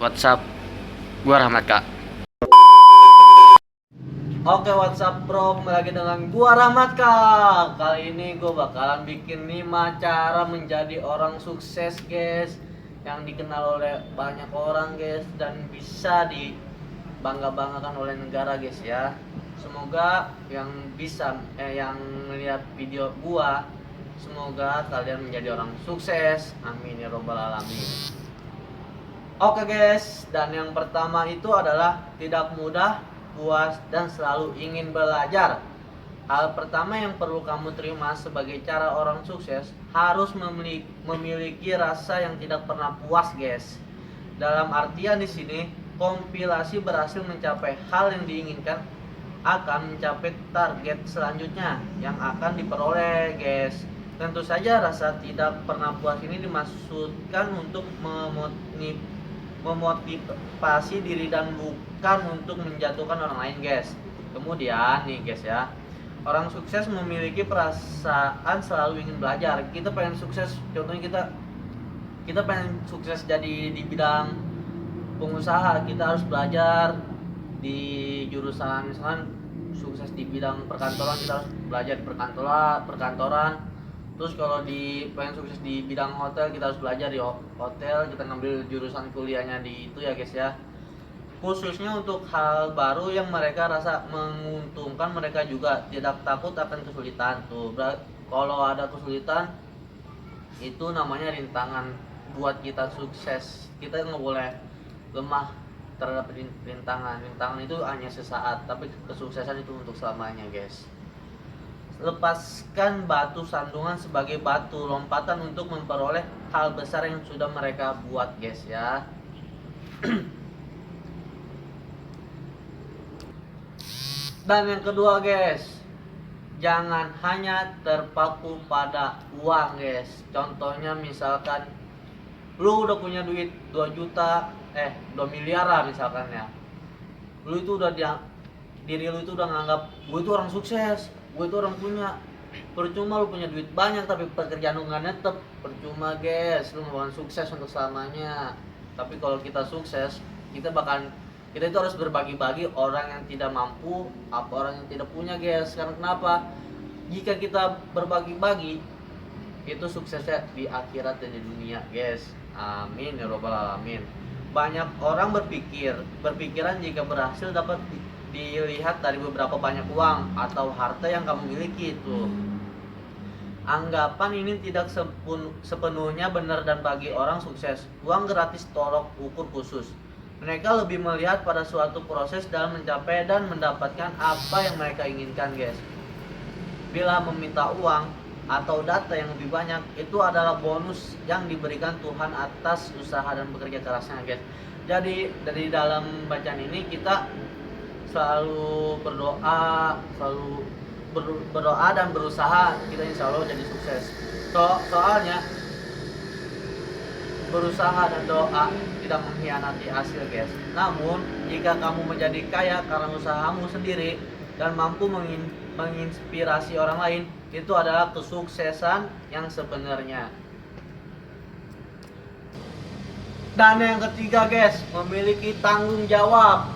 WhatsApp. Gua Rahmat Kak. Oke, WhatsApp bro, kembali lagi dengan gua Rahmat Kak. Kali ini gua bakalan bikin 5 cara menjadi orang sukses guys, yang dikenal oleh banyak orang guys, dan bisa dibangga-banggakan oleh negara guys ya. Semoga yang melihat video gua, semoga kalian menjadi orang sukses. Amin ya robbal alamin. Oke guys, dan yang pertama itu adalah tidak mudah, puas, dan selalu ingin belajar. Hal pertama yang perlu kamu terima sebagai cara orang sukses, harus memiliki rasa yang tidak pernah puas guys. Dalam artian di sini, kompilasi berhasil mencapai hal yang diinginkan akan mencapai target selanjutnya yang akan diperoleh guys. Tentu saja rasa tidak pernah puas ini dimaksudkan untuk memotivasi diri dan bukan untuk menjatuhkan orang lain guys. Kemudian nih guys ya, orang sukses memiliki perasaan selalu ingin belajar. Kita pengen sukses, contohnya kita pengen sukses jadi di bidang pengusaha, kita harus belajar di jurusan, misalkan sukses di bidang perkantoran, kita harus belajar di perkantoran. Terus kalau pengen sukses di bidang hotel, kita harus belajar di hotel, kita ngambil jurusan kuliahnya di itu ya guys ya. Khususnya untuk hal baru yang mereka rasa menguntungkan, mereka juga tidak takut akan kesulitan tuh. Kalau ada kesulitan, itu namanya rintangan buat kita sukses. Kita nggak boleh lemah terhadap rintangan itu hanya sesaat, tapi kesuksesan itu untuk selamanya guys. Lepaskan batu sandungan sebagai batu lompatan untuk memperoleh hal besar yang sudah mereka buat guys ya. Dan yang kedua guys, jangan hanya terpaku pada uang guys. Contohnya misalkan lu udah punya duit 2 juta 2 miliar lah misalkan ya, lu itu udah diri lu itu udah nganggap gue itu orang sukses, gue itu orang punya. Percuma lu punya duit banyak tapi pekerjaan lu nggak netep, percuma guys, lu nggak bakalan sukses untuk selamanya. Tapi kalau kita sukses, kita itu harus berbagi-bagi orang yang tidak mampu, orang yang tidak punya guys. Karena kenapa? Jika kita berbagi-bagi, itu suksesnya di akhirat dan di dunia guys. Amin ya robbal alamin. Banyak orang berpikiran jika berhasil dapat dilihat dari beberapa banyak uang atau harta yang kamu miliki itu. Anggapan ini tidak sepenuhnya benar, dan bagi orang sukses, uang gratis tolok ukur khusus. Mereka lebih melihat pada suatu proses dalam mencapai dan mendapatkan apa yang mereka inginkan guys. Bila meminta uang atau data yang lebih banyak, itu adalah bonus yang diberikan Tuhan atas usaha dan bekerja kerasnya guys. Jadi dari dalam bacaan ini kita selalu berdoa dan berusaha, kita insya Allah jadi sukses. Soalnya berusaha dan doa tidak mengkhianati hasil guys. Namun jika kamu menjadi kaya karena usahamu sendiri dan mampu menginspirasi orang lain, itu adalah kesuksesan yang sebenarnya. Dan yang ketiga guys, memiliki tanggung jawab.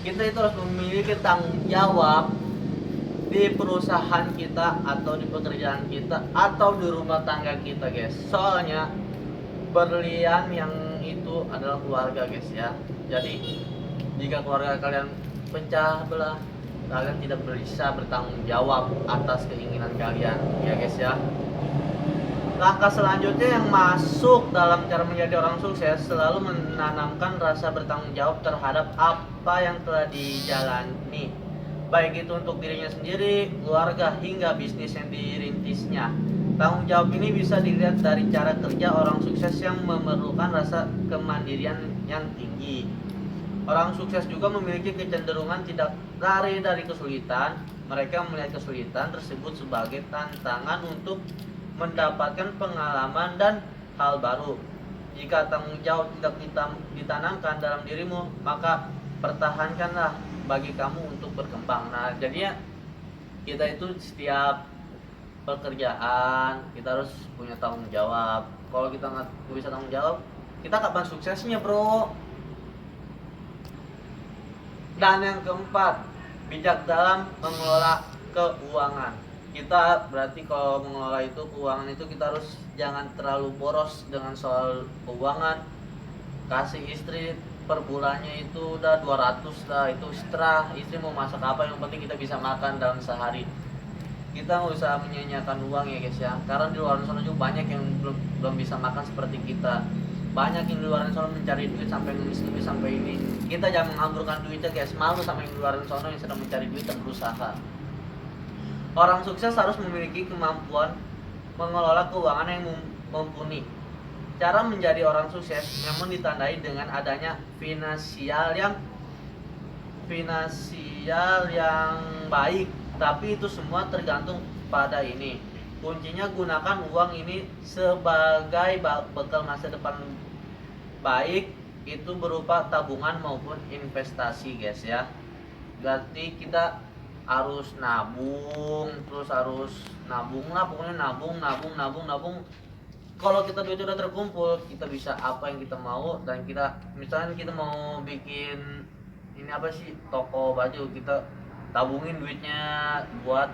Kita itu harus memiliki tanggung jawab di perusahaan kita, atau di pekerjaan kita, atau di rumah tangga kita guys. Soalnya berlian yang itu adalah keluarga guys ya. Jadi jika keluarga kalian pecah belah, kalian tidak bisa bertanggung jawab atas keinginan kalian ya guys ya. Langkah selanjutnya yang masuk dalam cara menjadi orang sukses, selalu menanamkan rasa bertanggung jawab terhadap apa yang telah dijalani, baik itu untuk dirinya sendiri, keluarga, hingga bisnis yang dirintisnya. Tanggung jawab ini bisa dilihat dari cara kerja orang sukses yang memerlukan rasa kemandirian yang tinggi. Orang sukses juga memiliki kecenderungan tidak lari dari kesulitan. Mereka melihat kesulitan tersebut sebagai tantangan untuk mendapatkan pengalaman dan hal baru. Jika tanggung jawab tidak ditanamkan dalam dirimu, maka pertahankanlah bagi kamu untuk berkembang. Nah, jadinya kita itu setiap pekerjaan kita harus punya tanggung jawab. Kalau kita nggak bisa tanggung jawab, kita kapan suksesnya bro? Dan yang keempat, bijak dalam mengelola keuangan. Kita berarti kalau mengelola itu keuangan itu kita harus jangan terlalu boros dengan soal keuangan. Kasih istri per bulannya itu udah 200 lah, itu setelah istri mau masak apa yang penting kita bisa makan dalam sehari. Kita nggak usah menyia-nyiakan uang ya guys ya, karena di luar sana juga banyak yang belum bisa makan seperti kita. Banyak yang di luar sana mencari duit sampai ngemis sampai ini. Kita jangan menghamburkan duitnya guys, malu sama yang di luar sana yang sedang mencari duit dan berusaha. Orang sukses harus memiliki kemampuan mengelola keuangan yang mumpuni. Cara menjadi orang sukses memang ditandai dengan adanya finansial yang baik, tapi itu semua tergantung pada ini. Kuncinya gunakan uang ini sebagai bekal masa depan baik, itu berupa tabungan maupun investasi guys ya. Berarti kita harus nabung, terus harus nabung lah, pokoknya nabung. Kalau kita duit udah terkumpul, kita bisa apa yang kita mau. Dan kita misalnya kita mau bikin ini apa sih, toko baju, kita tabungin duitnya buat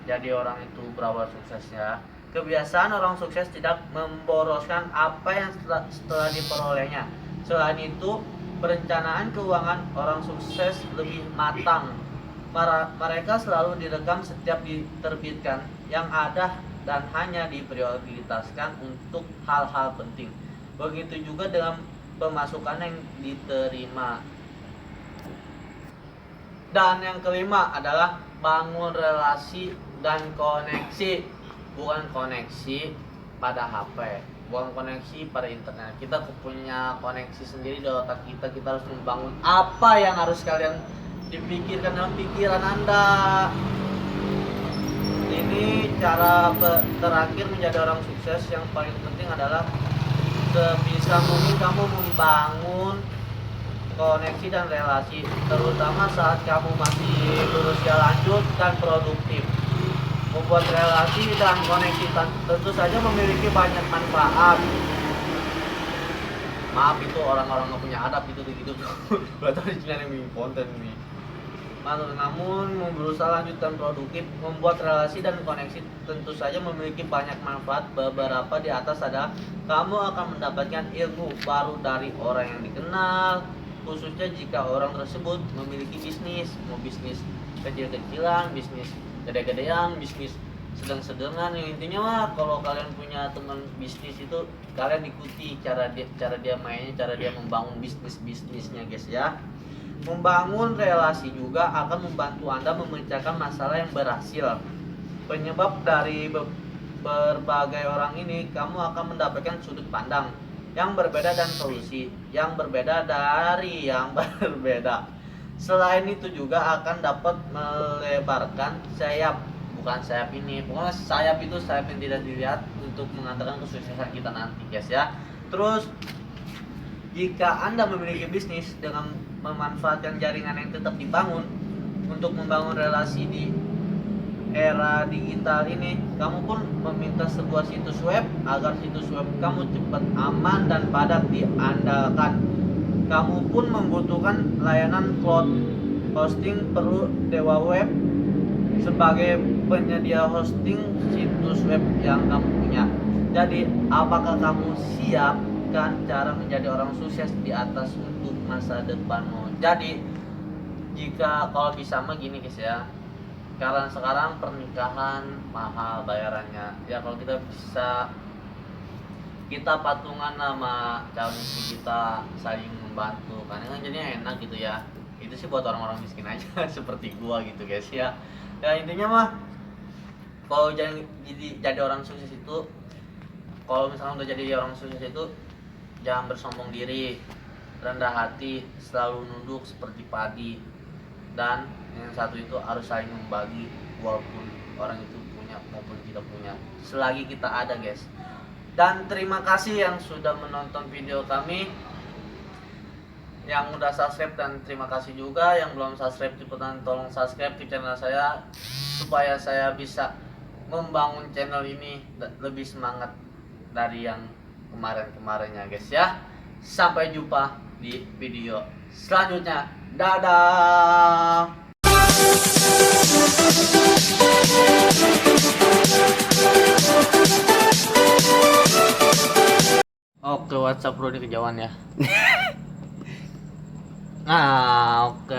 jadi orang itu berawal suksesnya. Kebiasaan orang sukses tidak memboroskan apa yang setelah diperolehnya. Selain itu, perencanaan keuangan orang sukses lebih matang. Mereka selalu direkam setiap diterbitkan yang ada dan hanya diprioritaskan untuk hal-hal penting. Begitu juga dengan pemasukan yang diterima. Dan yang kelima adalah bangun relasi dan koneksi. Bukan koneksi pada HP, bukan koneksi pada internet. Kita punya koneksi sendiri di otak kita. Kita harus membangun apa yang harus kalian dipikirkan dalam pikiran Anda. Ini cara terakhir menjadi orang sukses yang paling penting adalah sebisa mungkin kamu membangun koneksi dan relasi, terutama saat kamu masih berusia lanjut dan produktif. Membuat relasi dan koneksi tentu saja memiliki banyak manfaat. Maaf itu orang-orang nggak punya adab gitu. Berarti di sini yang bikin konten nih. Namun berusaha lanjut dan produktif, membuat relasi dan koneksi tentu saja memiliki banyak manfaat. Beberapa di atas adalah kamu akan mendapatkan ilmu baru dari orang yang dikenal, khususnya jika orang tersebut memiliki bisnis, mau bisnis kecil-kecilan, bisnis gede-gedean, bisnis sedang-sedengan. Yang intinya mah kalau kalian punya teman bisnis itu kalian ikuti cara dia mainnya, cara dia membangun bisnisnya guys ya. Membangun relasi juga akan membantu Anda memecahkan masalah yang berhasil. Penyebab dari berbagai orang ini, kamu akan mendapatkan sudut pandang yang berbeda dan solusi yang berbeda dari yang berbeda. Selain itu juga akan dapat melebarkan sayap, bukan sayap ini, pokoknya sayap itu sayap yang tidak dilihat, untuk mengantarkan kesuksesan kita nanti guys ya. Terus jika Anda memiliki bisnis dengan memanfaatkan jaringan yang tetap dibangun untuk membangun relasi di era digital ini, kamu pun meminta sebuah situs web agar situs web kamu cepat, aman, dan padat diandalkan. Kamu pun membutuhkan layanan cloud hosting, perlu Dewa Web sebagai penyedia hosting situs web yang kamu punya. Jadi, apakah kamu siap kan cara menjadi orang sukses di atas untuk masa depanmu? Jadi, jika kalau bisa mah gini guys ya. Karena sekarang pernikahan mahal bayarannya. Ya kalau kita bisa kita patungan sama calon istri kita, saling membantu, karena kan jadinya enak gitu ya. Itu sih buat orang-orang miskin aja seperti gua gitu guys ya. Ya intinya mah kalau jadi orang sukses itu, kalau misalnya udah jadi orang sukses itu jangan bersombong diri, rendah hati, selalu nunduk seperti padi. Dan yang satu itu harus saling membagi, walaupun orang itu punya maupun tidak punya, selagi kita ada guys. Dan terima kasih yang sudah menonton video kami, yang udah subscribe, dan terima kasih juga yang belum subscribe, cepetan tolong subscribe ke channel saya supaya saya bisa membangun channel ini lebih semangat dari yang kemarin-kemarinnya guys ya. Sampai jumpa di video selanjutnya. Dadah. Oke, WhatsApp bro, ini kejauhan ya. Nah, oke.